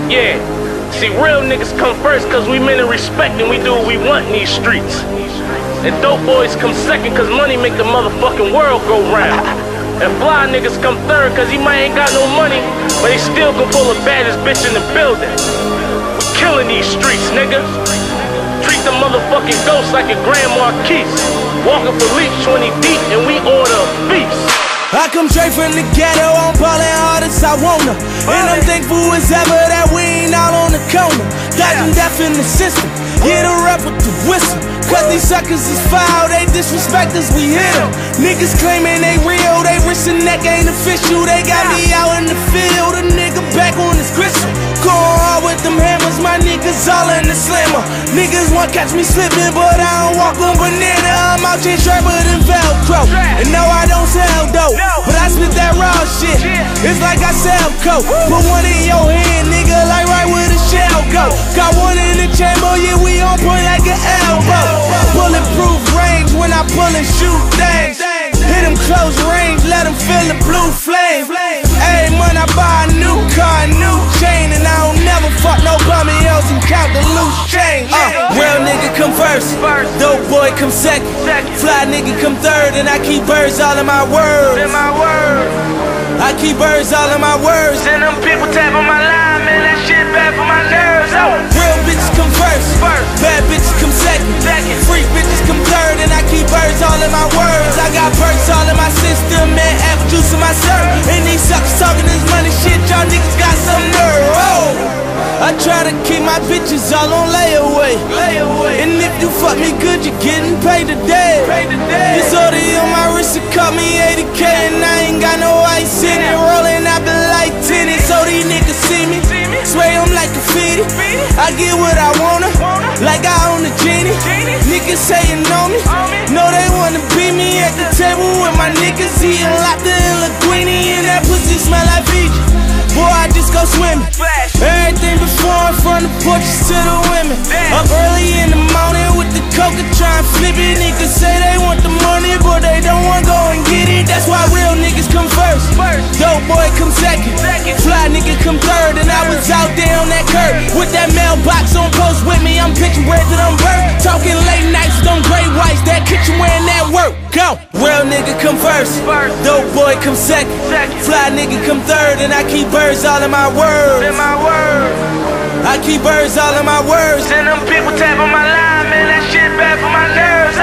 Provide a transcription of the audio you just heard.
Yeah. See, real niggas come first cause we men of respect and we do what we want in these streets. And dope boys come second cause money make the motherfucking world go round. And fly niggas come third cause he might ain't got no money, but he still gon' pull the baddest bitch in the building. We killing these streets, nigga. Treat the motherfucking ghosts like your grandma Keith. Walking for leaps 20 deep and we order a feast. I come straight from the ghetto, I'm ballin' hard as I wanna. And I'm thankful as ever that we ain't all on the corner. Dodging death in the system, hit a rap with the whistle. Cause these suckers is foul, they disrespect us, we hit them. Niggas claiming they real, they wrist and neck ain't official. They got me out in the field, a nigga back on his gristle. Going hard with them hammers, my niggas all in the slammer. Niggas want catch me slipping, but I don't walk on banana. I'm out here sharper than Velcro. And no, I don't sell dope, but I spit that raw shit. It's like I sell coke. Put one in your hand, nigga, like right where the shell go. Got one in the chamber, yeah, we on point like an elbow. Bulletproof range when I pull and shoot things. Hit them close range, let them feel the blue flame. Hey, man, I buy a new car, a new chain, and I don't never fuck nobody else and count the loose change. Real nigga come first, dope boy come second, fly nigga come third, and I keep birds all in my words. I keep birds all in my words. And them people tap on my line, man, that shit bad for my nerves. Real bitches come first, bad bitches come second, freak bitches come third, and I keep birds all in my words. I got birds all in my system, and apple juice in my syrup. And these suckers talking this money shit, y'all niggas got some nerve. I try to keep my bitches all on layaway. And if you fuck me good, you're getting paid today. This order on my wrist, it cost me 80K, and I ain't got no ice in it. Rolling, I been like 10, so these niggas see me. Sway them like graffiti. I get what I wanna, like I own the genie. Niggas saying know me, know they wanna beat me at the table with my niggas eating Lata and Linguini, and that pussy smell like Fiji. Boy, I just go swimming. Everything before and from the porches to the women. Up early in the morning with the coca, try and flip it. Niggas say they want the money, but they don't want to go and get it. That's why real niggas come first. Dope boy come second. Fly nigga come third. And I was out there on that curb with that mailbox on post with me. I'm pitching bread to them birds. Talking late nights, them gray whites, that kitchen wearing that work. Go! Real nigga come first. Dope boy come second. Fly nigga come third. And I keep birds all in my words. I keep birds all in my words. And them people tap on my line, man, that shit bad for my nerves.